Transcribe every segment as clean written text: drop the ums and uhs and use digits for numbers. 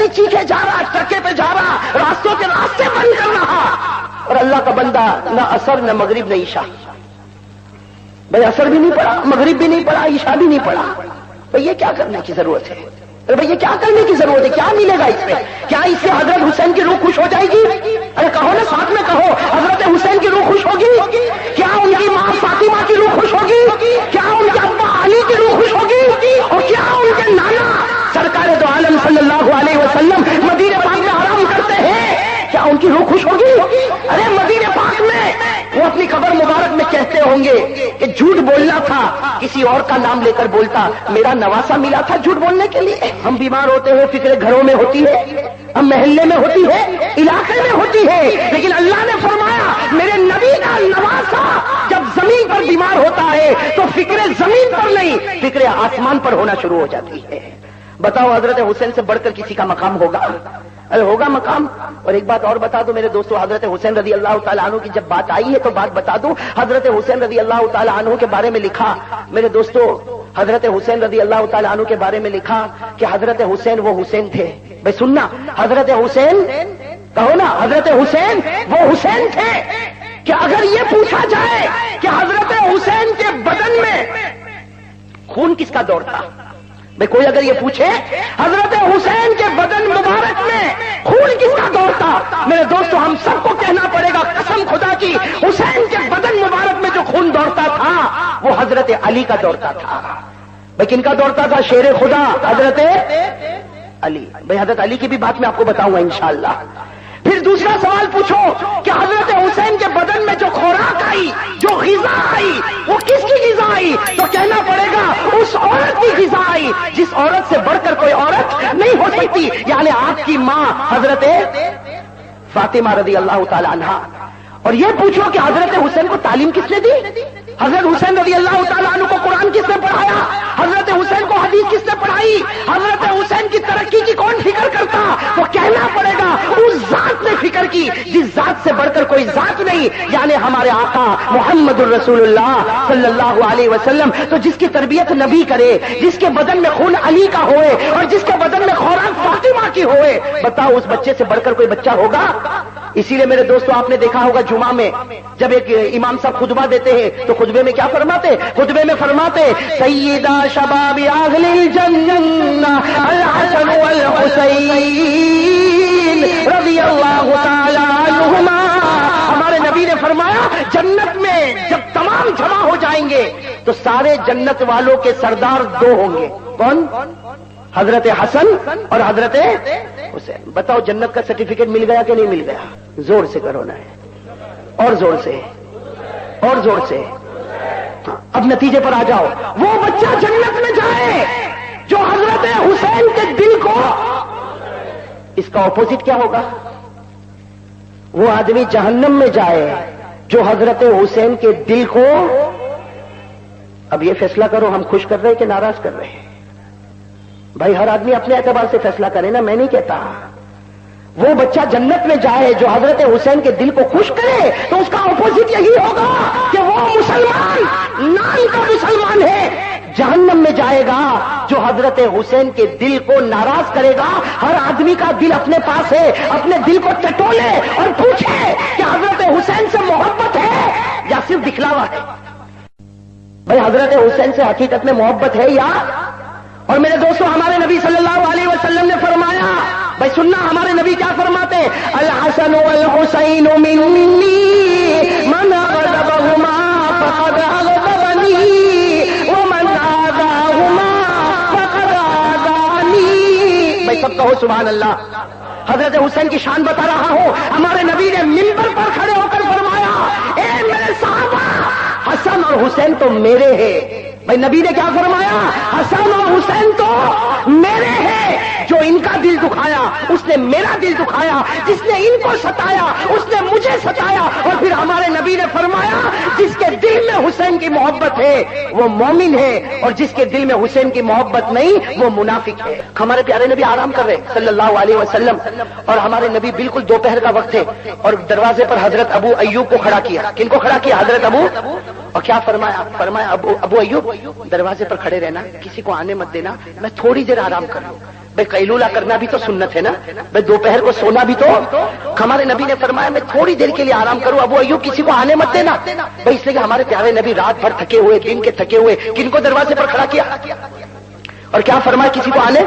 کہیں چیخے جا رہا, ٹرکے پہ جا رہا, راستوں کے راستے بند کر رہا, اور اللہ کا بندہ نہ عصر نہ مغرب نہ عشاء. بھائی عصر بھی نہیں پڑھا, مغرب بھی نہیں پڑھا, عشاء بھی نہیں پڑھا. بھائی یہ کیا کرنے کی ضرورت ہے؟ ارے بھائی یہ کیا کرنے کی ضرورت ہے؟ کیا ملے گا اس میں؟ کیا اس سے حضرت حسین کی روح خوش ہو جائے گی؟ ارے کہو نا, ساتھ میں کہو, حضرت حسین کی روح خوش ہوگی؟ کیا ان کی ماں فاطمہ کی روح خوش ہوگی؟ کیا ان کے ابا علی کی روح خوش ہوگی؟ اور کیا ان کے نانا سرکار دو عالم صلی اللہ علیہ وسلم مدینہ پاک میں آرام کرتے ہیں, کیا ان کی روح خوش ہوگی؟ ارے مدینہ پاک میں وہ اپنی قبر مبارک میں کہتے ہوں گے کہ جھوٹ بولنا تھا, کسی اور کا نام لے کر بولتا, میرا نواسا ملا تھا جھوٹ بولنے کے لیے. ہم بیمار ہوتے ہیں, فکر گھروں میں ہوتی ہے, ہم محلے میں ہوتی ہے, علاقے میں ہوتی ہے, لیکن اللہ نے فرمایا میرے نبی کا نواسا جب زمین پر بیمار ہوتا ہے تو فکر زمین پر نہیں, فکر آسمان پر ہونا شروع ہو جاتی ہے. بتاؤ حضرت حسین سے بڑھ کر کسی کا مقام ہوگا؟ ارے ہوگا مقام. اور ایک بات اور بتا دو میرے دوستو, حضرت حسین رضی اللہ تعالیٰ عنہ کی جب بات آئی ہے تو بات بتا دوں. حضرت حسین رضی اللہ تعالیٰ عنہ کے بارے میں لکھا میرے دوستو, حضرت حسین رضی اللہ تعالیٰ عنہ کے بارے میں لکھا کہ حضرت حسین وہ حسین تھے. بھائی سننا, حضرت حسین کہو نا, حضرت حسین وہ حسین تھے کہ اگر یہ پوچھا جائے کہ حضرت حسین کے بدن میں خون کس کا دوڑتا, بھئی کوئی اگر یہ پوچھے حضرت حسین کے بدن مبارک میں خون کس کا دوڑتا, میرے دوستو ہم سب کو کہنا پڑے گا قسم خدا کی, حسین کے بدن مبارک میں جو خون دوڑتا تھا وہ حضرت علی کا دوڑتا تھا. بھئی کن کا دوڑتا تھا؟ شیر خدا حضرت علی. بھئی حضرت علی کی بھی بات میں آپ کو بتاؤں گا انشاءاللہ. پھر دوسرا سوال پوچھو کہ حضرت حسین کے بدن میں جو خوراک آئی, جو غذا آئی, وہ کس کی غذا آئی؟ تو کہنا پڑے گا اس عورت کی غذا آئی جس عورت سے بڑھ کر کوئی عورت نہیں ہو سکتی, یعنی آپ کی ماں حضرت فاطمہ رضی اللہ تعالی عنہا. اور یہ پوچھو کہ حضرت حسین کو تعلیم کس نے دی؟ حضرت حسین رضی اللہ تعالیٰ عنہ کو قرآن کس نے پڑھایا؟ حضرت حسین کو حدیث کس نے پڑھائی؟ حضرت حسین کی ترقی کی کون فکر کرتا؟ تو کہنا پڑے گا اس ذات نے فکر کی جس ذات سے بڑھ کر کوئی ذات نہیں, یعنی ہمارے آقا محمد الرسول اللہ صلی اللہ علیہ وسلم. تو جس کی تربیت نبی کرے, جس کے بدن میں خون علی کا ہوئے اور جس کے بدن میں خوراک فاطمہ کی ہوئے, بتاؤ اس بچے سے بڑھ کر کوئی بچہ ہوگا؟ اسی لیے میرے دوستو آپ نے دیکھا ہوگا جمعہ میں جب ایک امام صاحب خطبہ دیتے ہیں تو خطبے میں کیا فرماتے؟ خطبے میں فرماتے سیدہ شباب اہل الجنہ الحسن والحسین رضی اللہ تعالی عنہما. ہمارے نبی نے فرمایا جنت میں جب تمام جمع ہو جائیں گے تو سارے جنت والوں کے سردار دو ہوں گے. کون؟ حضرت حسن اور حضرت حسین. بتاؤ جنت کا سرٹیفکیٹ مل گیا کہ نہیں مل گیا؟ زور سے کرو نا, اور زور سے, اور زور سے. اب نتیجے پر آ جاؤ. وہ بچہ جنت میں جائے جو حضرت حسین کے دل کو, اس کا اپوزٹ کیا ہوگا؟ وہ آدمی جہنم میں جائے جو حضرت حسین کے دل کو. اب یہ فیصلہ کرو ہم خوش کر رہے کہ ناراض کر رہے ہیں؟ بھائی ہر آدمی اپنے اعتبار سے فیصلہ کرے نا, میں نہیں کہتا. وہ بچہ جنت میں جائے جو حضرت حسین کے دل کو خوش کرے تو اس کا اپوزٹ یہی ہوگا کہ وہ مسلمان, نام کا مسلمان ہے, جہنم میں جائے گا جو حضرت حسین کے دل کو ناراض کرے گا. ہر آدمی کا دل اپنے پاس ہے, اپنے دل کو ٹٹولے اور پوچھے کہ حضرت حسین سے محبت ہے یا صرف دکھلاوا ہے. بھائی حضرت حسین سے حقیقت میں محبت ہے یا؟ اور میرے دوستو ہمارے نبی صلی اللہ علیہ وسلم نے فرمایا, بھائی سننا ہمارے نبی کیا فرماتے؟ الحسن والحسین منی من غضبهما فقد غضبنی ومن آذاهما فقد آذانی. بھائی سب کہو سبحان اللہ. حضرت حسین کی شان بتا رہا ہوں. ہمارے نبی نے منبر پر کھڑے ہو کر فرمایا, اے میرے صحابہ, حسن اور حسین تو میرے ہیں. بھائی نبی نے کیا فرمایا؟ حسن اور حسین تو میرے ہیں. جو ان کا دل دکھایا اس نے میرا دل دکھایا, جس نے ان کو ستایا اس نے مجھے ستایا. اور پھر ہمارے نبی نے فرمایا جس کے دل میں حسین کی محبت ہے وہ مومن ہے, اور جس کے دل میں حسین کی محبت نہیں وہ منافق ہے. ہمارے پیارے نبی آرام کر رہے صلی اللہ علیہ وسلم, اور ہمارے نبی بالکل دوپہر کا وقت ہے, اور دروازے پر حضرت ابو ایوب کو کھڑا کیا. کن کو کھڑا کیا؟ حضرت ابو. اور کیا فرمایا؟ فرمایا ابو ایوب دروازے پر کھڑے رہنا, کسی کو آنے مت دینا, میں تھوڑی دیر آرام کر لوں. بھائی قیلولہ کرنا بھی تو سنت ہے نا، بھائی دوپہر کو سونا بھی تو. ہمارے نبی نے فرمایا میں تھوڑی دیر کے لیے آرام کروں، ابو ایوب کسی کو آنے مت دینا. بھائی اس لیے کہ ہمارے پیارے نبی رات بھر تھکے ہوئے، دن کے تھکے ہوئے، کن کو دروازے پر کھڑا کیا اور کیا فرمایا کسی کو آنے.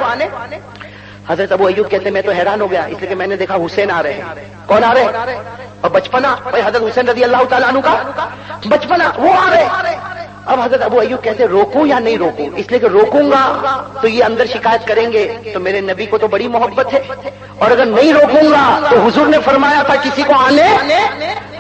حضرت ابو ایوب کہتے ہیں میں تو حیران ہو گیا، اس لیے کہ میں نے دیکھا حسین آ رہے ہیں. کون آ رہے ہیں؟ اور بچپنا، بھائی حضرت حسین رضی اللہ تعالیٰ عنہ کا بچپنا، وہ آ رہے. اب حضرت ابو ایوب کہتے ہیں روکوں یا نہیں روکوں، اس لیے کہ روکوں گا تو یہ اندر شکایت کریں گے، تو میرے نبی کو تو بڑی محبت ہے، اور اگر نہیں روکوں گا تو حضور نے فرمایا تھا کسی کو آنے.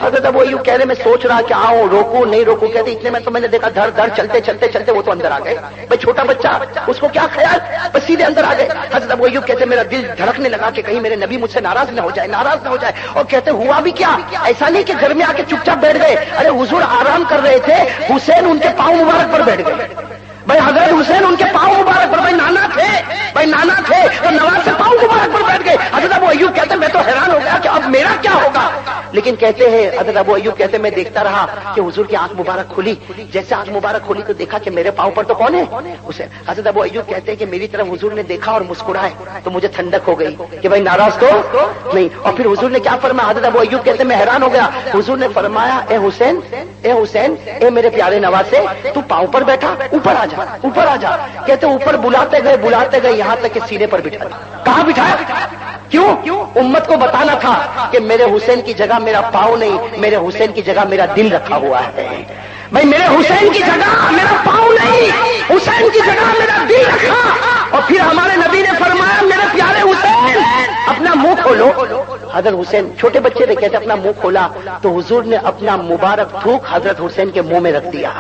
حضرت ابو ایوب کہہ رہے میں سوچ رہا کہ آؤں روکوں نہیں روکوں، کہتے اتنے میں تو میں نے دیکھا دھڑ دھڑ چلتے چلتے چلتے وہ تو اندر آ گئے. بھائی چھوٹا بچہ اس کو کیا خیال، بس سیدھے اندر آ گئے. حضرت ابو ایوب کہتے میرا دل دھڑکنے لگا کہ کہیں میرے نبی مجھ سے ناراض نہ ہو جائے، ناراض نہ ہو جائے. اور کہتے ہوا بھی کیا، ایسا نہیں کہ گھر میں آ کے چپ چاپ بیٹھ گئے، ارے حضور آرام کر رہے تھے، حسین ان کے پاؤں مبارک پر بیٹھ گئے. بھائی حضرت حسین ان کے پاؤں مبارک پر، بھائی نانا تھے، بھائی نانا تھے تو نواز سے پاؤں مبارک پر بیٹھ گئے. حضرت ابو ایوب کہتے ہیں میں تو حیران ہو گیا کہ اب میرا کیا ہوگا. لیکن کہتے ہیں حضرت ابو ایوب کہتے ہیں میں دیکھتا رہا کہ حضور کی آنکھ مبارک کھلی، جیسے آنکھ مبارک کھلی تو دیکھا کہ میرے پاؤں پر تو کون ہے، حسین. حضرت ابو ایوب کہتے ہیں کہ میری طرف حضور نے دیکھا اور مسکرائے تو مجھے ٹھنڈک ہو گئی کہ بھائی ناراض تو نہیں. اور پھر حضور نے کیا فرمایا، حضرت ابو ایوب کہتے ہیں میں حیران ہو گیا. حضور نے فرمایا اے حسین، اے حسین، اے میرے پیارے نواسے، تو پاؤں پر بیٹھا، اوپر آ جا، اوپر آ جا. کہتے اوپر بلاتے گئے یہاں تک کہ سینے پر بٹھا. کہاں بٹھایا، کیوں؟ امت کو بتانا تھا کہ میرے حسین کی جگہ میرا پاؤں نہیں، میرے حسین کی جگہ میرا دل رکھا ہوا ہے. بھائی میرے حسین کی جگہ میرا پاؤں نہیں، حسین کی جگہ میرا دل رکھا. اور پھر ہمارے نبی نے فرمایا میرے پیارے حسین اپنا منہ کھولو. حضرت حسین چھوٹے بچے تھے، کہتے اپنا منہ کھولا تو حضور نے اپنا مبارک تھوک حضرت حسین کے منہ میں رکھ دیا.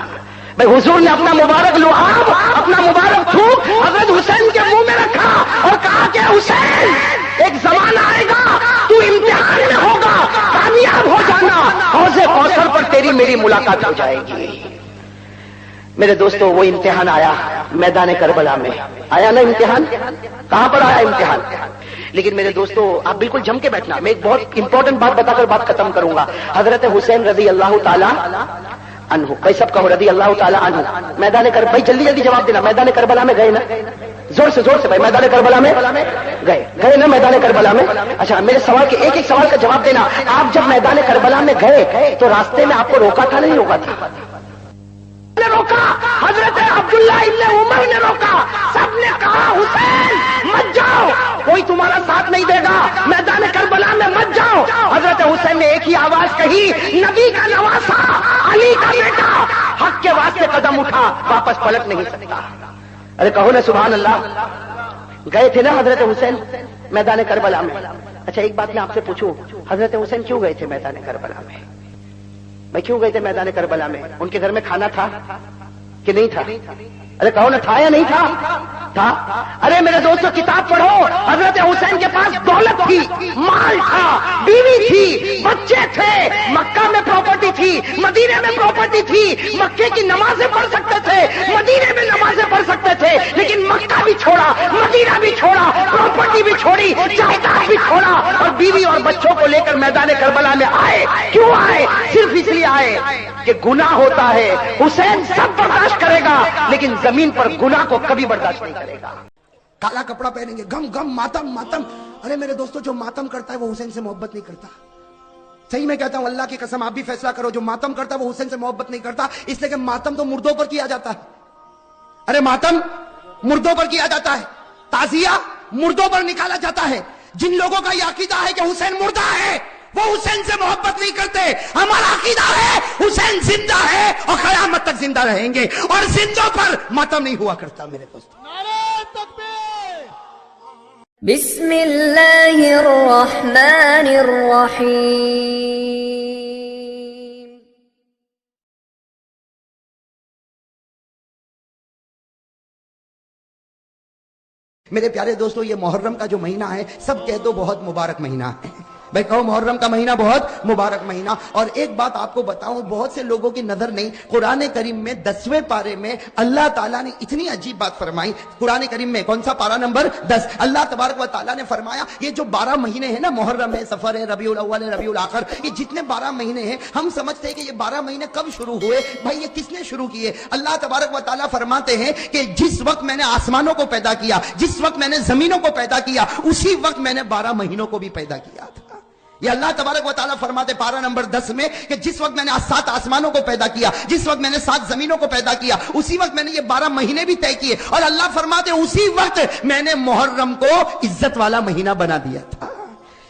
بھائی حضور نے اپنا مبارک لعاب، اپنا مبارک تھوک حضرت حسین کے منہ میں رکھا اور کہا کہ حسین ایک زمانہ آئے گا تو امتحان میں ہوگا، کامیاب ہو جانا، حوض کوثر پر تیری میری ملاقات ہو جائے گی. میرے دوستو وہ امتحان آیا میدان کربلا میں، آیا نا امتحان. کہاں پر آیا امتحان؟ لیکن میرے دوستو آپ بالکل جم کے بیٹھنا، میں ایک بہت امپورٹنٹ بات بتا کر بات ختم کروں گا. حضرت حسین رضی اللہ تعالی عنہ، بھائی سب کہو رضی اللہ تعالی عنہ. میدان کربلا، بھائی جلدی جلدی جواب دینا، میدان کربلا میں گئے نا، زور سے بھائی میدان کربلا میں گئے نا، میدان کربلا میں. اچھا میرے سوال کے ایک ایک سوال کا جواب دینا. آپ جب میدان کربلا میں گئے تو راستے میں آپ کو روکا تھا نہیں روکا تھا؟ روکا، حضرت عبداللہ ابن عمر نے روکا. سب نے کہا حسین مت جاؤ، کوئی تمہارا ساتھ نہیں دے گا، میدان کربلا میں مت جاؤ. حضرت حسین نے ایک ہی آواز کہی، نبی کا نواسا، علی کا بیٹا، حق کے واسطے قدم اٹھا، واپس پلٹ نہیں سکتا. ارے کہو نا سبحان اللہ. گئے تھے نا حضرت حسین میدان کربلا میں. اچھا ایک بات میں آپ سے پوچھوں، حضرت حسین کیوں گئے تھے میدان کربلا میں؟ میں کیوں گئے تھے میدان کربلا میں؟ ان کے گھر میں کھانا تھا کہ نہیں تھا؟ ارے کہو نا تھا یا نہیں تھا؟ ارے میرے دوستو کتاب پڑھو، حضرت حسین کے پاس دولت تھی، مال تھا، بیوی تھی، بچے تھے، مکہ میں پراپرٹی تھی، مدینے میں پراپرٹی تھی. مکے کی نمازیں پڑھ سکتے تھے، مدینے میں نمازیں پڑھ سکتے تھے، لیکن مکہ بھی چھوڑا، مدینہ بھی چھوڑا، پراپرٹی بھی چھوڑی، جائیداد بھی چھوڑا، اور بیوی اور بچوں کو لے کر میدان کربلا میں آئے. کیوں آئے؟ صرف اس لیے آئے کہ گناہ ہوتا ہے، حسین سب برداشت کرے گا لیکن زمین پر گناہ کو کبھی برداشت نہیں کرے گا. کالا کپڑا پہنیں گے، غم غم، ماتم ماتم. ارے میرے دوستو جو ماتم کرتا ہے وہ حسین سے محبت نہیں کرتا. صحیح میں کہتا ہوں، اللہ کی قسم آپ بھی فیصلہ کرو، جو ماتم کرتا ہے وہ حسین سے محبت نہیں کرتا. اس لیے کہ ماتم تو مردوں پر کیا جاتا ہے. ارے ماتم مردوں پر کیا جاتا ہے، تعزیہ مردوں پر نکالا جاتا ہے. جن لوگوں کا یہ عقیدہ ہے کہ حسین مردہ ہے وہ حسین سے محبت نہیں کرتے. ہمارا عقیدہ ہے حسین زندہ ہے اور قیامت تک زندہ رہیں گے، اور زندوں پر ماتم نہیں ہوا کرتا. میرے دوست بسم اللہ الرحمن الرحیم. میرے پیارے دوستو یہ محرم کا جو مہینہ ہے، سب کہہ دو بہت مبارک مہینہ ہے. بھائی کہو محرم کا مہینہ بہت مبارک مہینہ. اور ایک بات آپ کو بتاؤں, بہت سے لوگوں کی نظر نہیں, قرآن کریم میں 10ویں پارے میں اللہ تعالیٰ نے اتنی عجیب بات فرمائی. قرآن کریم میں کون سا پارہ نمبر 10, اللہ تبارک و تعالیٰ نے فرمایا یہ جو 12 مہینے ہیں نا, محرم ہے, سفر ہے, ربیع الاول ہے, ربیع الاخر, یہ جتنے 12 مہینے ہیں ہم سمجھتے ہیں کہ یہ 12 مہینے کب شروع ہوئے. بھائی یہ کس نے شروع کیے؟ اللہ تبارک و تعالیٰ فرماتے ہیں کہ جس وقت میں نے آسمانوں کو پیدا کیا, جس وقت میں نے زمینوں کو پیدا کیا, اسی وقت میں نے 12 مہینوں کو بھی پیدا کیا تھا. یہ اللہ تبارک و تعالیٰ فرماتے پارہ نمبر 10 میں کہ جس وقت میں نے 7 آسمانوں کو پیدا کیا, جس وقت میں نے 7 زمینوں کو پیدا کیا, اسی وقت میں نے یہ 12 مہینے بھی طے کیے. اور اللہ فرماتے اسی وقت میں نے محرم کو عزت والا مہینہ بنا دیا تھا.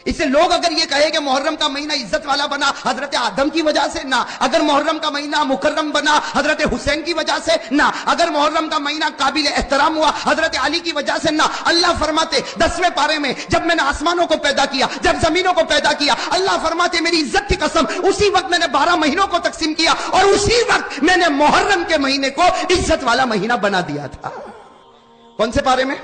اس سے لوگ اگر یہ کہے کہ محرم کا مہینہ عزت والا بنا حضرت آدم کی وجہ سے, نہ. اگر محرم کا مہینہ مکرم بنا حضرت حسین کی وجہ سے, نہ. اگر محرم کا مہینہ قابل احترام ہوا حضرت علی کی وجہ سے, نہ. اللہ فرماتے 10ویں پارے میں جب میں نے آسمانوں کو پیدا کیا, جب زمینوں کو پیدا کیا, اللہ فرماتے میری عزت کی قسم اسی وقت میں نے 12 مہینوں کو تقسیم کیا اور اسی وقت میں نے محرم کے مہینے کو عزت والا مہینہ بنا دیا تھا. کون سے پارے میں؟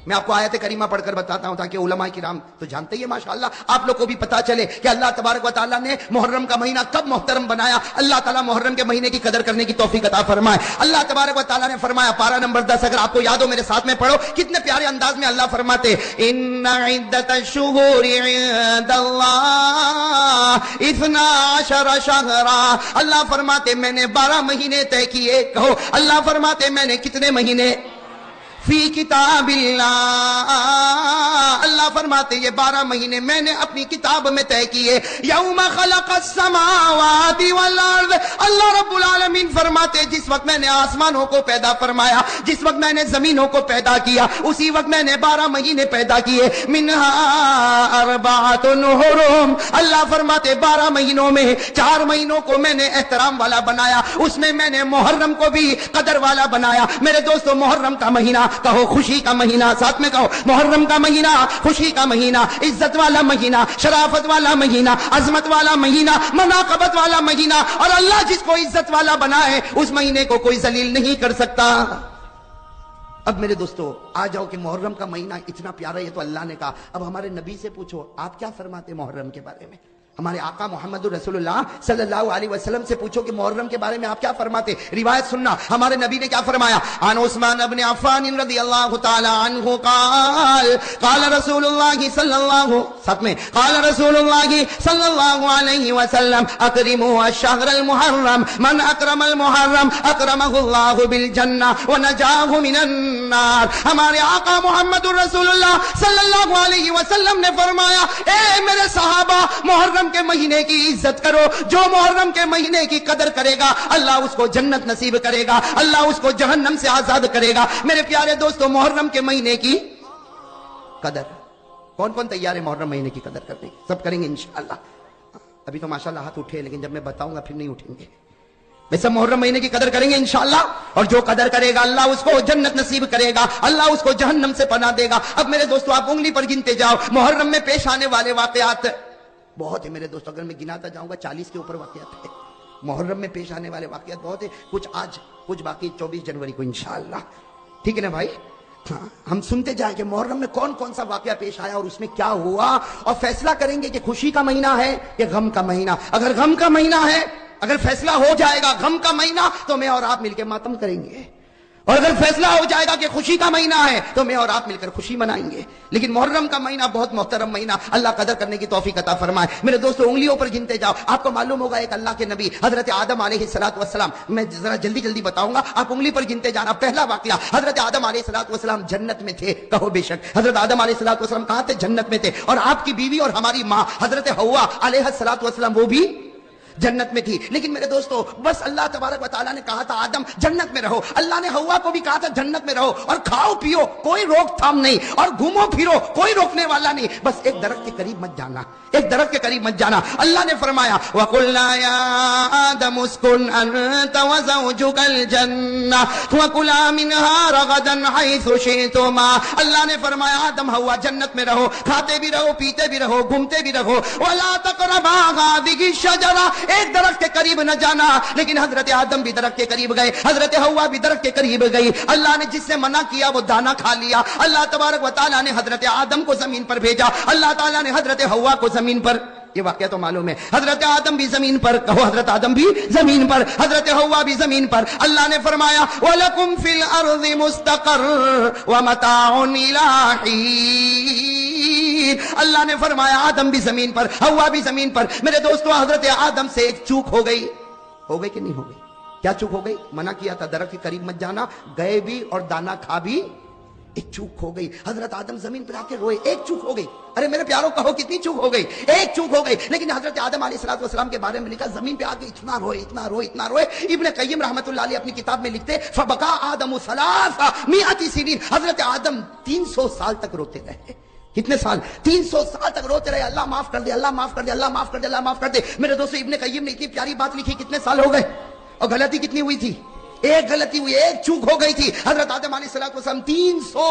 میں آپ کو آیت کریمہ پڑھ کر بتاتا ہوں تاکہ علماء کرام تو جانتے ہی ہیں ماشاءاللہ, آپ لوگ کو بھی پتا چلے کہ اللہ تبارک و تعالیٰ نے محرم کا مہینہ کب محترم بنایا. اللہ تعالیٰ محرم کے مہینے کی قدر کرنے کی توفیق عطا فرمائے. اللہ تبارک و تعالیٰ نے فرمایا پارہ نمبر 10, اگر آپ کو یاد ہو میرے ساتھ میں پڑھو, کتنے پیارے انداز میں اللہ فرماتے ان عدت الشہور عند اللہ 12 شہرا. اللہ فرماتے میں نے 12 مہینے طے کیے. کہو اللہ فرماتے میں نے کتنے مہینے؟ فی کتاب اللہ. اللہ فرماتے یہ 12 مہینے میں نے اپنی کتاب میں طے کیے. یوم خلق السماوات والارض. اللہ رب العالمین فرماتے جس وقت میں نے آسمانوں کو پیدا فرمایا, جس وقت میں نے زمینوں کو پیدا کیا, اسی وقت میں نے 12 مہینے پیدا کیے. منہا 4 حرم. اللہ فرماتے 12 مہینوں میں 4 مہینوں کو میں نے احترام والا بنایا, اس میں میں نے محرم کو بھی قدر والا بنایا. میرے دوستو محرم کا مہینہ کہو خوشی کا مہینہ, ساتھ میں کہو محرم کا مہینہ خوشی کا مہینہ, عزت والا مہینہ, شرافت والا مہینہ, عظمت والا مہینہ, مناقبت والا مہینہ. اور اللہ جس کو عزت والا بنائے اس مہینے کو کوئی ذلیل نہیں کر سکتا. اب میرے دوستو آ جاؤ کہ محرم کا مہینہ اتنا پیارا ہے تو اللہ نے کہا. اب ہمارے نبی سے پوچھو آپ کیا فرماتے محرم کے بارے میں. ہمارے آقا محمد رسول اللہ صلی اللہ علیہ وسلم سے پوچھو کہ محرم کے بارے میں آپ کیا فرماتے. روایت سننا ہمارے نبی نے کیا فرمایا. عن عثمان بن عفان رضی اللہ تعالی عنہ قال قال رسول اللہ صلی اللہ ساتھ میں قال رسول اللہ صلی اللہ علیہ وسلم اکرموا الشہر المحرم من اکرم المحرم اکرمہ اللہ بالجنہ ونجاہ من النار. ہمارے آقا محمد رسول اللہ صلی اللہ علیہ وسلم نے فرمایا اے میرے صحابہ محرم کے مہینے کی عزت کرو. جو محرم کے مہینے کی قدر کرے گا اللہ اس کو جنت نصیب کرے گا, اللہ اس کو جہنم سے آزاد کرے گا. میرے پیارے دوستو محرم کے مہینے کی قدر کون کون تیار ہے محرم مہینے کی قدر کرنے کی؟ سب کریں گے انشاءاللہ. ابھی تو ماشاءاللہ ہاتھ اٹھے لیکن جب میں بتاؤں گا پھر نہیں اٹھیں گے. میں سب محرم مہینے کی قدر کریں گے انشاءاللہ, اور جو قدر کرے گا اللہ اس کو جنت نصیب کرے گا, اللہ اس کو جہنم سے پناہ دے گا. اب میرے دوستو آپ انگلی پر گنتے جاؤ محرم میں پیش آنے والے واقعات بہت ہے میرے دوستو. اگر میں گناتا جاؤں گا 40 کے اوپر واقعات ہے. محرم میں پیش آنے والے واقعات بہت ہے, کچھ آج کچھ باقی 24 جنوری کو انشاءاللہ. ٹھیک ہے نا بھائی, ہم سنتے جائیں کہ محرم میں کون کون سا واقعہ پیش آیا اور اس میں کیا ہوا, اور فیصلہ کریں گے کہ خوشی کا مہینہ ہے یا غم کا مہینہ. اگر غم کا مہینہ ہے, اگر فیصلہ ہو جائے گا غم کا مہینہ تو میں اور آپ مل کے ماتم کریں گے, اور اگر فیصلہ ہو جائے گا کہ خوشی کا مہینہ ہے تو میں اور آپ مل کر خوشی منائیں گے. لیکن محرم کا مہینہ بہت محترم مہینہ, اللہ قدر کرنے کی توفیق عطا فرمائے. میرے دوستو انگلیوں پر گنتے جاؤ. آپ کو معلوم ہوگا ایک اللہ کے نبی حضرت آدم علیہ السلام, میں ذرا جلدی جلدی بتاؤں گا, آپ انگلی پر گنتے جانا. پہلا واقعہ حضرت آدم علیہ السلام جنت میں تھے. کہو بے شک حضرت آدم علیہ السلام کہاں تھے؟ جنت میں تھے. اور آپ کی بیوی اور ہماری ماں حضرت حوا علیہ السلام وہ بھی جنت میں تھی. لیکن میرے دوستو بس اللہ تبارک و تعالیٰ نے کہا تھا آدم جنت میں رہو. اللہ نے حوا کو بھی کہا تھا جنت میں رہو, اور کھاؤ پیو کوئی روک تھام نہیں, اور گھومو پھرو کوئی روکنے والا نہیں, بس ایک درخت کے قریب مت جانا, ایک درخت کے قریب مت جانا. اللہ نے فرمایا وَقُلْنَا يَا آدَمُ اسْكُنْ أَنْتَ وَزَوْجُكَ الْجَنَّةَ وَكُلَا مِنْهَا رَغَدًا حَيْثُ شِئْتُمَا. اللہ نے فرمایا آدم حوا جنت میں رہو, کھاتے بھی رہو, پیتے بھی رہو, گھومتے بھی رہو. وَلَا تَقْرَبَا هَٰذِهِ الشَّجَرَةَ ایک درخت کے قریب نہ جانا، لیکن حضرت آدم بھی درخت کے قریب گئے، حضرت حوا بھی درخت کے قریب گئی۔ اللہ نے جس سے منع کیا وہ دانا کھا لیا۔ اللہ تبارک و تعالیٰ نے حضرت آدم کو زمین پر بھیجا، اللہ تعالیٰ نے حضرت حوا کو زمین پر، یہ واقعہ تو معلوم ہے، حضرت آدم بھی زمین پر، کہو حضرت آدم بھی زمین پر، حضرت حوا بھی زمین پر۔ اللہ نے فرمایا وَلَكُمْ فِي الْأَرْضِ مُسْتَقَرٌّ وَمَتَاعٌ إِلَىٰ حِينٍ۔ اللہ نے فرمایا آدم بھی زمین پر، حوا بھی زمین پر۔ میرے دوستو حضرت آدم سے ایک چوک ہو گئی کہ نہیں ہو گئی؟ کیا چوک ہو گئی؟ منع کیا تھا درخت کے قریب مت جانا، گئے بھی اور دانا کھا بھی، ایک چوک ہو گئی۔ حضرت آدم زمین پر آ کے روئے، ایک چوک ہو گئی۔ ارے میرے پیاروں کہو کتنی چوک ہو گئی؟ ایک چوک ہو گئی۔ لیکن حضرت آدم علیہ السلام کے بارے میں لکھا زمین پہ آ کے اتنا روئے اتنا روئے اتنا روئے۔ ابن قیم رحمۃ اللہ علیہ اپنی کتاب میں لکھتے فبکا آدم 300 سنین، حضرت آدم 300 سال تک روتے رہے۔ کتنے سال؟ 300 سال تک روتے رہے، اللہ معاف کر دے، اللہ معاف کر دے، اللہ معاف کر دے، اللہ معاف کر دے۔ میرے دوستو ابن قیم نے اتنی پیاری بات لکھی، کتنے سال ہو گئے؟ اور غلطی کتنی ہوئی تھی؟ ایک غلطی ہوئی، ایک چوک ہو گئی تھی۔ حضرت آدم علیہ السلام 300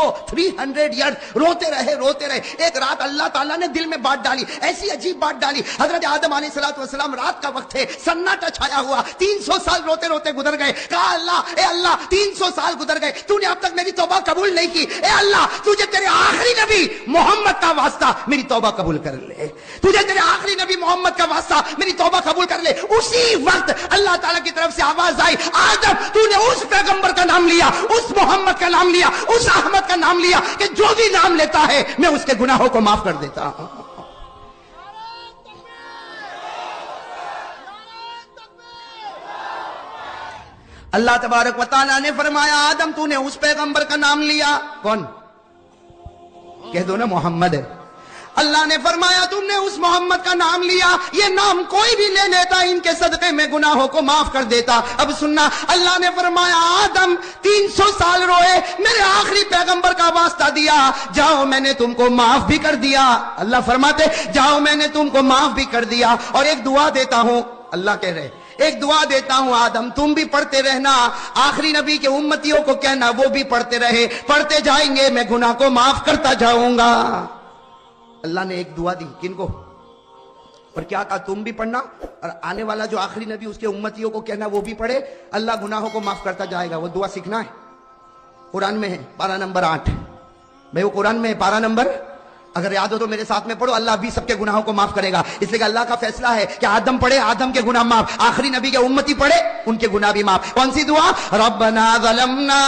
ایئر روتے رہے۔ ایک رات اللہ تعالیٰ نے دل میں بات ڈالی، ایسی عجیب بات ڈالی۔ حضرت آدم علیہ السلام رات کا وقت ہے، سناٹا چھایا ہوا، 300 سال روتے روتے گزر گئے۔ کہا اے اللہ 300 سال گزر گئے، تو نے اب تک میری توبہ قبول نہیں کی۔ اے اللہ تجھے تیرے آخری نبی محمد کا واسطہ میری توبہ قبول کر لے، تجھے تیرے آخری نبی محمد کا واسطہ میری توبہ قبول کر لے۔ اسی وقت اللہ تعالیٰ کی طرف سے آواز آئی، آدم تو نے اس پیغمبر کا نام لیا، اس محمد کا نام لیا، اس احمد کا نام لیا کہ جو بھی نام لیتا ہے میں اس کے گناہوں کو معاف کر دیتا ہوں۔ اللہ تبارک و تعالیٰ نے فرمایا آدم تو نے اس پیغمبر کا نام لیا، کون؟ کہہ دو نا محمد ہے۔ اللہ نے فرمایا تم نے اس محمد کا نام لیا، یہ نام کوئی بھی لے لیتا ان کے صدقے میں گناہوں کو معاف کر دیتا۔ اب سننا، اللہ نے فرمایا آدم 300 سال روئے، میرے آخری پیغمبر کا واسطہ دیا، جاؤ میں نے تم کو معاف بھی کر دیا۔ اللہ فرماتے جاؤ میں نے تم کو معاف بھی کر دیا، اور ایک دعا دیتا ہوں، اللہ کہہ رہے ایک دعا دیتا ہوں آدم تم بھی پڑھتے رہنا، آخری نبی کے امتیوں کو کہنا وہ بھی پڑھتے رہے، پڑھتے جائیں گے میں گناہ کو معاف کرتا جاؤں گا۔ اللہ نے ایک دعا دی، کن کو؟ اور کیا کہا تم بھی پڑھنا، اور آنے والا جو آخری نبی اس کے امتیوں کو کہنا وہ بھی پڑھے، اللہ گناہوں کو معاف کرتا جائے گا۔ وہ دعا سیکھنا ہے، قرآن میں ہے، پارہ نمبر 8۔ بھائی وہ قرآن میں ہے، پارہ نمبر، اگر یاد ہو تو میرے ساتھ میں پڑھو، اللہ بھی سب کے گناہوں کو معاف کرے گا۔ اس لیے کہ اللہ کا فیصلہ ہے کہ آدم پڑھے آدم کے گناہ معاف، آخری نبی کے امتی پڑھے ان کے گناہ بھی معاف۔ کون سی دعا؟ ربنا ظلمنا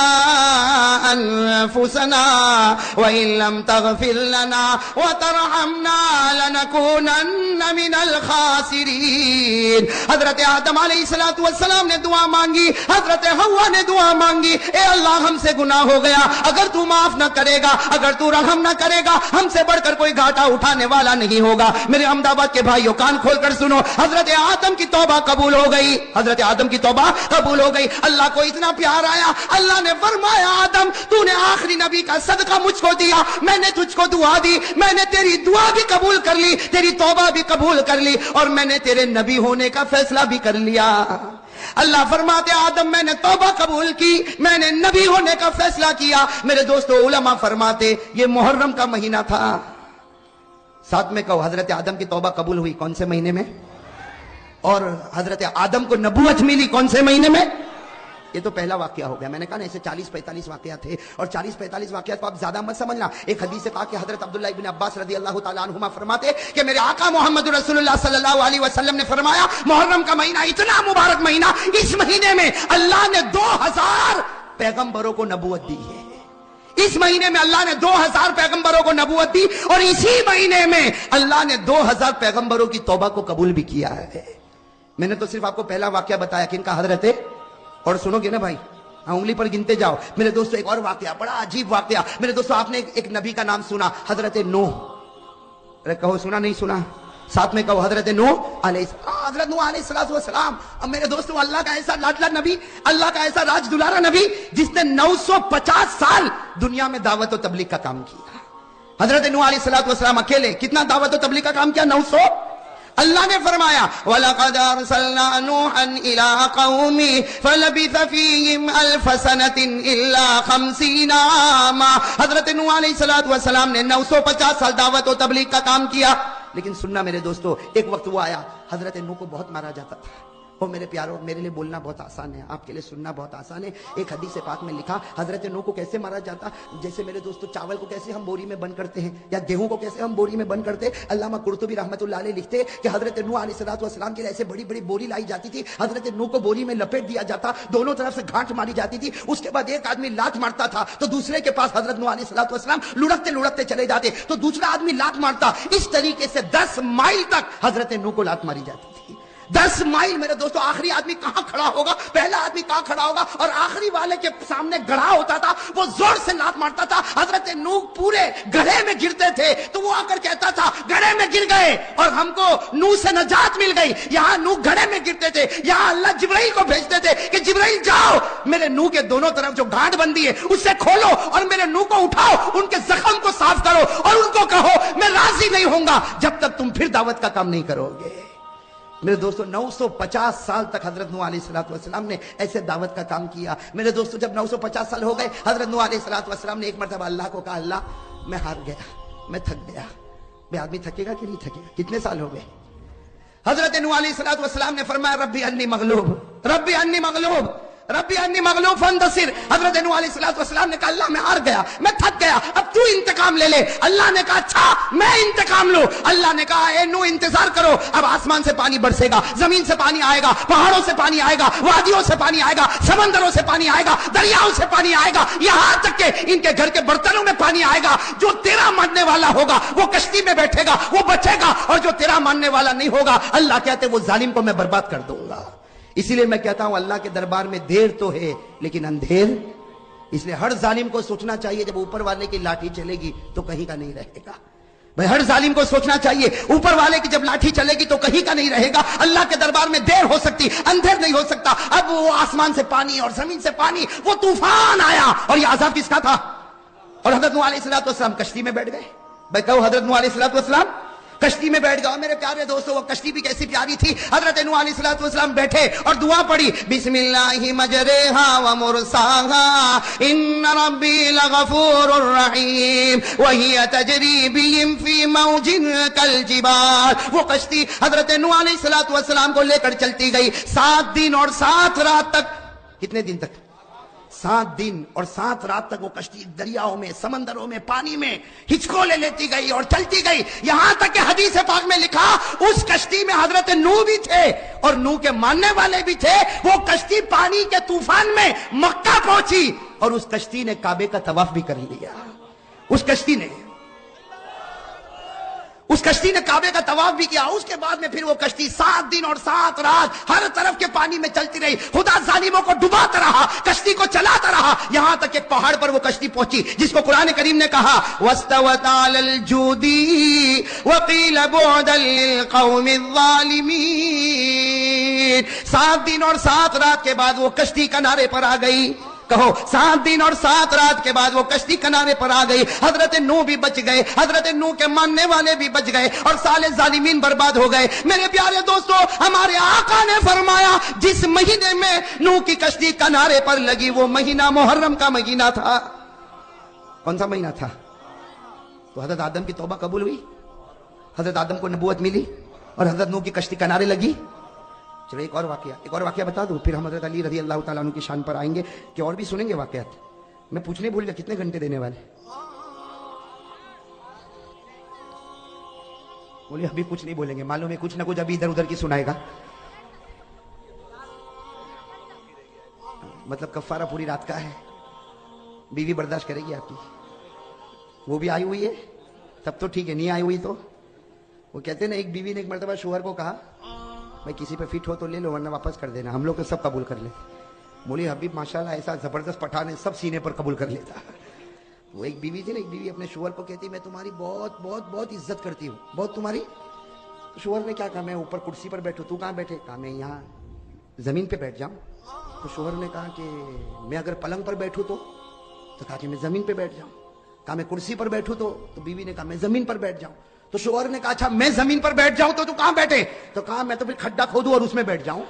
انفسنا وان لم تغفر لنا وترحمنا لنكونن من الخاسرین۔ حضرت آدم علیہ السلام نے دعا مانگی، حضرت حوا نے دعا مانگی، اے اللہ ہم سے گناہ ہو گیا، اگر تو معاف نہ کرے گا، اگر تو رحم نہ کرے گا، ہم سے بڑھ کر کوئی گھاٹا اٹھانے والا نہیں ہوگا۔ میرے احمد آباد کے بھائیوں کان کھول کر سنو، حضرت آدم کی توبہ قبول ہو گئی، حضرت آدم کی توبہ قبول ہو گئی۔ اللہ کو اتنا پیار آیا، اللہ نے فرمایا آدم تو نے آخری نبی کا صدقہ مجھ کو دیا، میں نے تجھ کو دعا دی، میں نے تیری دعا بھی قبول کر لی، تیری توبہ بھی قبول کر لی، اور میں نے تیرے نبی ہونے کا فیصلہ بھی کر لیا۔ اللہ فرماتے آدم میں نے توبہ قبول کی، میں نے نبی ہونے کا فیصلہ کیا۔ میرے دوستو علماء فرماتے یہ محرم کا مہینہ تھا، ساتھ میں کہو حضرت آدم کی توبہ قبول ہوئی کون سے مہینے میں؟ اور حضرت آدم کو نبوت ملی کون سے مہینے میں؟ یہ تو پہلا واقعہ ہو گیا۔ میں نے کہا نا ایسے 40-45 واقعات تھے، اور 40-45 واقعات کو آپ زیادہ مت سمجھنا۔ ایک حدیث سے کہا کہ حضرت عبداللہ ابن عباس رضی اللہ تعالیٰ عنہما فرماتے کہ میرے آقا محمد رسول اللہ صلی اللہ علیہ وسلم نے فرمایا محرم کا مہینہ اتنا مبارک مہینہ، اس مہینے میں اللہ نے 2000 پیغمبروں کو نبوت دی ہے۔ اس مہینے میں اللہ نے 2000 پیغمبروں کو نبوت دی، اور اسی مہینے میں اللہ نے 2000 پیغمبروں کی توبہ کو قبول بھی کیا ہے۔ میں نے تو صرف آپ کو پہلا واقعہ بتایا کن کا؟ حضرت، اور سنو گے نا بھائی، انگلی پر گنتے جاؤ۔ میرے دوستو ایک اور واقعہ، بڑا عجیب واقعہ۔ میرے دوستو آپ نے ایک نبی کا نام سنا، حضرت نوح۔ ارے کہو سنا نہیں سنا؟ ساتھ میں کہو حضرت نوح علیہ حضرت نوح علیہ السلام۔ اب میرے دوستو اللہ کا ایسا لاڈلا نبی، اللہ کا ایسا راج دلارا نبی جس نے 950 سال دنیا میں دعوت و تبلیغ کا کام کیا۔ حضرت نوح علیہ السلام اکیلے کتنا دعوت و تبلیغ کا کام کیا؟ 900۔ اللہ نے فرمایا وَلَقَدْ أَرْسَلْنَا نُوحًا إِلَىٰ قَوْمِهِ فَلَبِثَ فِيهِمْ أَلْفَ سَنَةٍ إِلَّا 50 عَامًا۔ حضرت نوح علیہ السلام نے 950 سال دعوت و تبلیغ کا کام کیا، لیکن سننا میرے دوستو، ایک وقت وہ آیا حضرت نوح کو بہت مارا جاتا تھا. اور میرے پیاروں، میرے لیے بولنا بہت آسان ہے، آپ کے لیے سننا بہت آسان ہے. ایک حدیث پاک میں لکھا حضرت نوح کو کیسے مارا جاتا. جیسے میرے دوستو چاول کو کیسے ہم بوری میں بند کرتے ہیں یا گیہوں کو کیسے ہم بوری میں بند کرتے ہیں، علامہ قرطبی رحمۃ اللہ علیہ لکھتے کہ حضرت نوح علیہ الصلوۃ والسلام کے لیے ایسے بڑی بڑی بوری لائی جاتی تھی. حضرت نوح کو بوری میں لپیٹ دیا جاتا، دونوں طرف سے گھاٹ ماری جاتی تھی. اس کے بعد ایک آدمی لات مارتا تھا تو دوسرے کے پاس حضرت نوح علیہ الصلوۃ والسلام لڑکتے لڑکتے چلے جاتے تو دوسرا آدمی لات مارتا. اس طریقے سے 10 مائل تک حضرت نوح کو لات ماری جاتی تھی. 10 مائل میرے دوستو. آخری آدمی کہاں کھڑا ہوگا، پہلا آدمی کہاں کھڑا ہوگا، اور آخری والے کے سامنے گڑھا ہوتا تھا، وہ زور سے لات مارتا تھا. حضرت نوح پورے گڑھے میں گرتے تھے تو وہ آ کر کہتا تھا گڑھے میں گر گئے اور ہم کو نوح سے نجات مل گئی. یہاں نوح گڑھے میں گرتے تھے، یہاں اللہ جبرائیل کو بھیجتے تھے کہ جبرائیل جاؤ میرے نوح کے دونوں طرف جو گھاٹ بندی ہے اسے کھولو اور میرے نوح کو اٹھاؤ، ان کے زخم کو صاف کرو اور ان کو کہو میں راضی نہیں ہوں گا جب تک تم پھر دعوت کا کام نہیں کرو گے. میرے دوستو 950 سال تک حضرت نوح علیہ الصلوۃ والسلام نے ایسے دعوت کا کام کیا. میرے دوستو جب 950 سال ہو گئے حضرت نوح علیہ الصلوۃ والسلام نے ایک مرتبہ اللہ کو کہا اللہ میں ہار گیا، میں تھک گیا. بے آدمی تھکے گا کہ نہیں تھکے گا؟ کتنے سال ہو گئے؟ حضرت نوح علیہ الصلوۃ والسلام نے فرمایا ربی انی مغلوب، ربی انی مغلوب، ربی انی مغلوب فانتصر. حضرت نوح علیہ الصلوۃ والسلام نے کہا اللہ میں ہار گیا، میں تھک گیا، اب تو انتقام لے لے. اللہ نے کہا اچھا میں انتقام لوں. اللہ نے کہا اے نوح انتظار کرو، اب آسمان سے پانی برسے گا، زمین سے پانی آئے گا، پہاڑوں سے پانی آئے گا، وادیوں سے پانی آئے گا، سمندروں سے پانی آئے گا، دریاؤں سے پانی آئے گا، یہاں تک کہ ان کے گھر کے برتنوں میں پانی آئے گا. جو تیرا ماننے والا ہوگا وہ کشتی میں بیٹھے گا، وہ بچے گا، اور جو تیرا ماننے والا نہیں ہوگا اللہ کہتے وہ ظالم کو میں برباد کر دوں گا. اسی لیے میں کہتا ہوں اللہ کے دربار میں دیر تو ہے لیکن اندھیر. اس لیے ہر ظالم کو سوچنا چاہیے جب اوپر والے کی لاٹھی چلے گی تو کہیں کا نہیں رہے گا. بھائی ہر ظالم کو سوچنا چاہیے اوپر والے کی جب لاٹھی چلے گی تو کہیں کا نہیں رہے گا. اللہ کے دربار میں دیر ہو سکتی، اندھیر نہیں ہو سکتا. اب وہ آسمان سے پانی اور زمین سے پانی، وہ طوفان آیا اور یہ عذاب کس کا تھا؟ اور حضرت نوح علیہ الصلوۃ والسلام کشتی میں بیٹھ گئے. بھائی کہو حضرت نوح علیہ الصلوۃ والسلام کشتی میں بیٹھ گئے. میرے پیارے دوستو وہ کشتی بھی کیسی پیاری تھی. حضرت نوح علیہ الصلوۃ والسلام بیٹھے اور دعا پڑھی بسم اللہ مجریہا ومرساہا ان ربی لغفور رحیم وہی تجری بہم فی موج کالجبال. وہ کشتی حضرت نوح علیہ الصلوۃ والسلام کو لے کر چلتی گئی 7 دن اور 7 رات تک. کتنے دن تک؟ 7 دن اور 7 رات تک وہ کشتی دریاؤں میں، سمندروں میں، پانی میں ہچکولے لیتی گئی اور چلتی گئی. یہاں تک کہ حدیث پاک میں لکھا اس کشتی میں حضرت نوح بھی تھے اور نوح کے ماننے والے بھی تھے. وہ کشتی پانی کے طوفان میں مکہ پہنچی اور اس کشتی نے کعبے کا طواف بھی کر لیا. اس کشتی نے کعبے کا طواف بھی کیا. اس کے بعد میں پھر وہ کشتی 7 دن اور 7 رات ہر طرف کے پانی میں چلتی رہی. خدا ظالموں کو ڈباتا رہا، کشتی کو چلاتا رہا، یہاں تک ایک پہاڑ پر وہ کشتی پہنچی جس کو قرآن کریم نے کہا وَاسْتَوَتْ عَلَى الْجُودِي وَقِيلَ بُعْدًا لِلْقَوْمِ الظَّالِمِينَ. 7 دن اور 7 رات کے بعد وہ کشتی کنارے پر آ گئی. کہو 7 دن اور 7 رات کے بعد وہ کشتی کنارے پر آ گئی. حضرت نوح بھی بچ گئے، حضرت نوح کے ماننے والے بھی بچ گئے اور سارے ظالمین برباد ہو گئے. میرے پیارے دوستو ہمارے آقا نے فرمایا جس مہینے میں نوح کی کشتی کنارے پر لگی وہ مہینہ محرم کا مہینہ تھا. کون سا مہینہ تھا؟ تو حضرت آدم کی توبہ قبول ہوئی، حضرت آدم کو نبوت ملی اور حضرت نوح کی کشتی کنارے لگی. چلو ایک اور واقعہ بتا دوں پھر ہم حضرت علی رضی اللہ تعالیٰ عنہ کی شان پر آئیں گے کہ اور بھی سنیں گے واقعات. میں پوچھنے بھول گیا کتنے گھنٹے دینے والے؟ بولے ابھی کچھ نہیں بولیں گے، معلوم ہے کچھ نہ کچھ ابھی ادھر ادھر کی سنائے گا. مطلب کفارہ پوری رات کا ہے، بیوی برداشت کرے گی آپ کی؟ وہ بھی آئی ہوئی ہے تب تو ٹھیک ہے، نہیں آئی ہوئی تو وہ کہتے ہیں نا ایک بیوی نے ایک مرتبہ شوہر کو کہا بھائی کسی پہ فٹ ہو تو لے لو ورنہ واپس کر دینا، ہم لوگ تو سب قبول کر لیتے. بولی حبیب ماشاءاللہ ایسا زبردست پٹھان ہے سب سینے پر قبول کر لیتا. وہ ایک بیوی تھی نا، ایک بیوی اپنے شوہر کو کہتی میں تمہاری بہت بہت بہت عزت کرتی ہوں، بہت تمہاری. تو شوہر نے کیا کہا میں اوپر کرسی پر بیٹھوں، تو کہاں بیٹھے؟ کہا میں یہاں زمین پہ بیٹھ جاؤں. تو شوہر نے کہا کہ میں اگر پلنگ پر بیٹھوں تو کہا کہ میں زمین پہ بیٹھ جاؤں. کہا میں کرسی پر بیٹھوں تو بیوی نے کہا میں زمین پر بیٹھ جاؤں. تو شوہر نے کہا اچھا میں زمین پر بیٹھ جاؤں تو کہاں بیٹھے؟ تو کہا میں تو پھر کھڈا کھودوں اور اس میں بیٹھ جاؤں.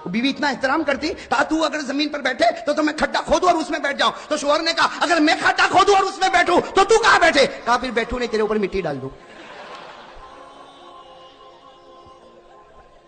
بیوی اتنا احترام کرتی، کہا تو اگر زمین پر بیٹھے تو میں کھڈا کھودوں اور اس میں بیٹھ جاؤں. تو شوہر نے کہا اگر میں کھڈا کھودوں اور اس میں بیٹھوں تو کہاں بیٹھے؟ کہا پھر بیٹھوں نہیں تیرے اوپر مٹی ڈال دوں.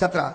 17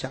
4।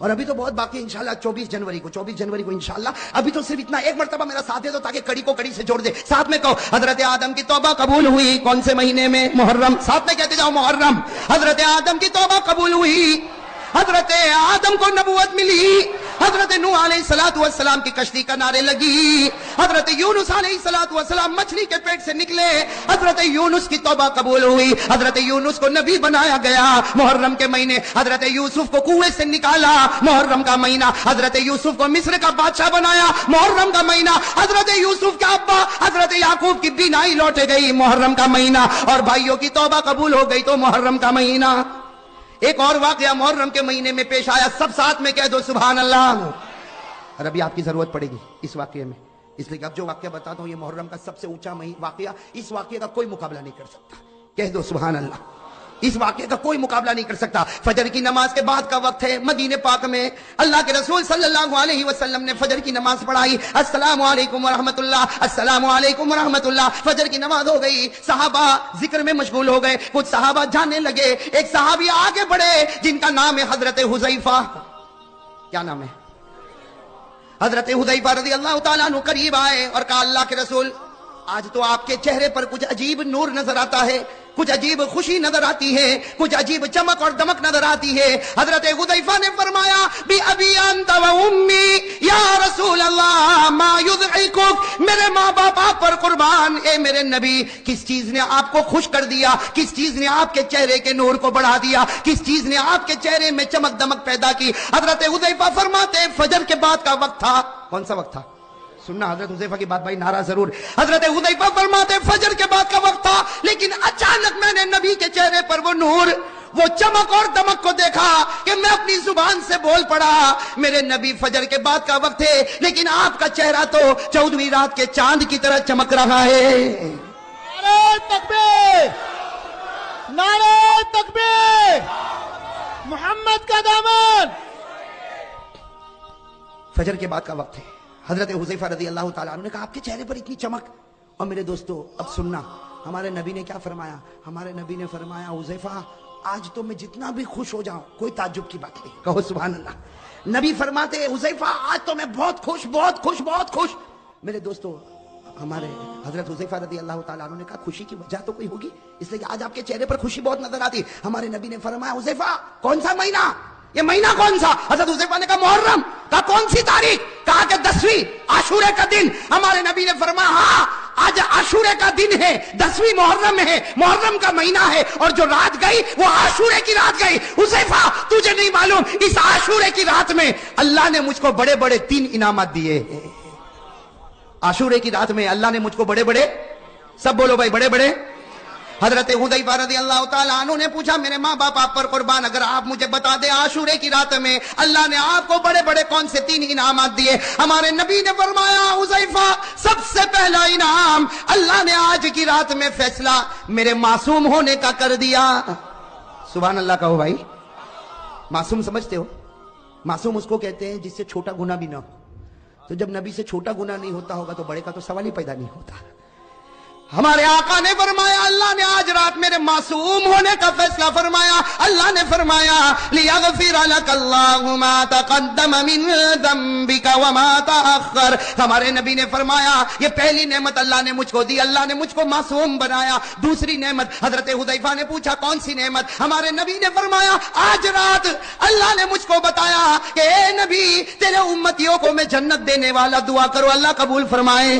اور ابھی تو بہت باقی ہے انشاءاللہ 24 جنوری کو انشاءاللہ. ابھی تو صرف اتنا ایک مرتبہ میرا ساتھ دے دو تاکہ کڑی کو کڑی سے جوڑ دے. ساتھ میں کہو حضرت آدم کی توبہ قبول ہوئی کون سے مہینے میں؟ محرم. ساتھ میں کہتے جاؤ محرم. حضرت آدم کی توبہ قبول ہوئی, حضرت آدم کو نبوت ملی, حضرت نوح علیہ السلام کی کشتی کنارے لگی, حضرت یونس علیہ السلام مچھلی کے پیٹ سے نکلے, حضرت یونس کی توبہ قبول ہوئی, حضرت یونس کو نبی بنایا گیا محرم کے مہینے, حضرت یوسف کو کنویں سے نکالا محرم کا مہینہ, حضرت یوسف کو مصر کا بادشاہ بنایا محرم کا مہینہ, حضرت یوسف کے ابا حضرت یعقوب کی بینائی لوٹ گئی محرم کا مہینہ, اور بھائیوں کی توبہ قبول ہو گئی تو محرم کا مہینہ. ایک اور واقعہ محرم کے مہینے میں پیش آیا, سب ساتھ میں کہہ دو سبحان اللہ. اور ابھی آپ کی ضرورت پڑے گی اس واقعے میں, اس لیے کہ اب جو واقعہ بتاتا ہوں یہ محرم کا سب سے اونچا واقعہ, اس واقعے کا کوئی مقابلہ نہیں کر سکتا. کہہ دو سبحان اللہ. اس واقعے کا کوئی مقابلہ نہیں کر سکتا. فجر کی نماز کے بعد کا وقت ہے, مدینے پاک میں اللہ کے رسول صلی اللہ علیہ وسلم نے فجر کی نماز پڑھائی. السلام علیکم ورحمت اللہ, السلام علیکم ورحمت اللہ. فجر کی نماز ہو گئی, صحابہ ذکر میں مشغول ہو گئے, کچھ صحابہ جانے لگے. ایک صحابی آگے بڑھے جن کا نام ہے حضرت حذیفہ. کیا نام ہے؟ حضرت حذیفہ رضی اللہ تعالیٰ عنہ قریب آئے اور کہا اللہ کے رسول آج تو آپ کے چہرے پر کچھ عجیب نور نظر آتا ہے, کچھ عجیب خوشی نظر آتی ہے, کچھ عجیب چمک اور دمک نظر آتی ہے. حضرت حذیفہ نے فرمایا بی ابی انت و امی یا رسول اللہ ما یضحکک, میرے ماں باپ آپ پر قربان, اے میرے نبی کس چیز نے آپ کو خوش کر دیا, کس چیز نے آپ کے چہرے کے نور کو بڑھا دیا, کس چیز نے آپ کے چہرے میں چمک دمک پیدا کی؟ حضرت حذیفہ فرماتے فجر کے بعد کا وقت تھا. کون سا وقت تھا؟ سننا حضرت حذیفہ کی بات بھائی, نعرہ ضرور. حضرت حذیفہ فرماتے فجر کے بعد کا وقت تھا, لیکن اچانک میں نے نبی کے چہرے پر وہ نور, وہ چمک اور دمک کو دیکھا کہ میں اپنی زبان سے بول پڑا میرے نبی فجر کے بعد کا وقت ہے, لیکن آپ کا چہرہ تو 14ویں رات کے چاند کی طرح چمک رہا ہے. نعرہ تکبیر, نعرہ تکبیر, محمد کا دامن. فجر کے بعد کا وقت ہے. حضرت حذیفہ رضی اللہ تعالیٰ عنہ نے کہا آپ کے چہرے پر اتنی چمک. اور میرے دوستو اب سننا ہمارے نبی نے کیا فرمایا. ہمارے نبی نے فرمایا حذیفہ آج تو میں جتنا بھی خوش ہو جاؤں کوئی تعجب کی بات نہیں. کہو سبحان اللہ. نبی فرماتے حذیفہ آج تو میں بہت خوش بہت خوش بہت خوش. میرے دوستو ہمارے حضرت حذیفہ رضی اللہ تعالیٰ عنہ نے کہا خوشی کی وجہ تو کوئی ہوگی, اس لیے کہ آج آپ کے چہرے پر خوشی بہت نظر آتی. ہمارے نبی نے فرمایا حذیفہ کون سا مہینہ, یہ مہینہ کون سا؟ حضرت حذیفہ نے کہا محرم. کہا کون سی تاریخ؟ کہا کہ 10ویں عاشورے کا دن. ہمارے نبی نے فرمایا ہاں آج عاشورے کا دن ہے, 10ویں محرم ہے, محرم کا مہینہ ہے, اور جو رات گئی وہ عاشورے کی رات گئی. حذیفہ تجھے نہیں معلوم اس عاشورے کی رات میں اللہ نے مجھ کو بڑے بڑے 3 انعامات دیے. عاشورے کی رات میں اللہ نے مجھ کو بڑے بڑے, سب بولو بھائی, بڑے بڑے. حضرت حذیفہ رضی اللہ تعالیٰ عنہ نے پوچھا میرے ماں باپ آپ پر قربان, اگر آپ مجھے بتا دیں عاشورے کی رات میں اللہ نے آپ کو بڑے بڑے کون سے 3 انعامات دیے؟ ہمارے نبی نے فرمایا حذیفہ سب سے پہلا انعام اللہ نے آج کی رات میں فیصلہ میرے معصوم ہونے کا کر دیا. سبحان اللہ کہو بھائی. معصوم سمجھتے ہو؟ معصوم اس کو کہتے ہیں جس سے چھوٹا گناہ بھی نہ ہو. تو جب نبی سے چھوٹا گناہ نہیں ہوتا ہوگا تو بڑے کا تو سوال ہی پیدا نہیں ہوتا. ہمارے آقا نے فرمایا اللہ نے آج رات میرے معصوم ہونے کا فیصلہ فرمایا. اللہ نے فرمایا لیغفر لک اللہ ما تقدم من ذنبک وما تاخر. ہمارے نبی نے فرمایا یہ پہلی نعمت اللہ نے مجھ کو دی, اللہ نے مجھ کو معصوم بنایا. دوسری نعمت حضرت حذیفہ نے پوچھا کون سی نعمت؟ ہمارے نبی نے فرمایا آج رات اللہ نے مجھ کو بتایا کہ اے نبی تیرے امتیوں کو میں جنت دینے والا, دعا کرو اللہ قبول فرمائے.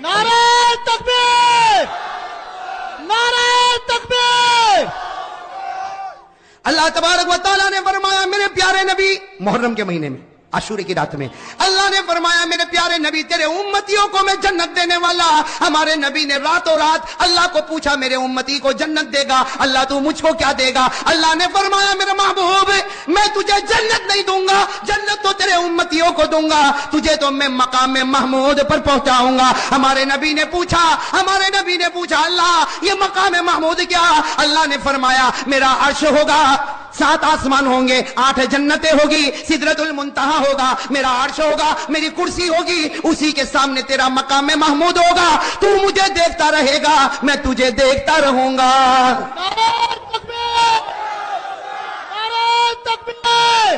نعرہ تکبیر, نعرہ تکبیر. اللہ تبارک و تعالیٰ نے فرمایا میرے پیارے نبی محرم کے مہینے میں عاشورے کی رات میں اللہ نے فرمایا میرے پیارے نبی تیرے امتیوں کو میں جنت دینے والا. ہمارے نبی نے راتوں رات اللہ کو پوچھا میرے امتی کو جنت دے گا اللہ, تو مجھ کو کیا دے گا؟ اللہ نے فرمایا میرے محبوب میں تجھے جنت نہیں دوں گا, جنت تو تیرے امتیوں کو دوں گا, تجھے تو میں مقام محمود پر پہنچاؤں گا. ہمارے نبی نے پوچھا اللہ یہ مقام محمود کیا؟ اللہ نے فرمایا میرا عرش ہوگا, 7 آسمان ہوں گے, 8 جنتیں ہوگی, سدرۃ المنتہا ہوگا, میرا عرش ہوگا, میری کرسی ہوگی, اسی کے سامنے تیرا مقام محمود ہوگا. تو مجھے دیکھتا رہے گا, میں تجھے دیکھتا رہوں گا. نعرہ تکبیر, نعرہ تکبیر.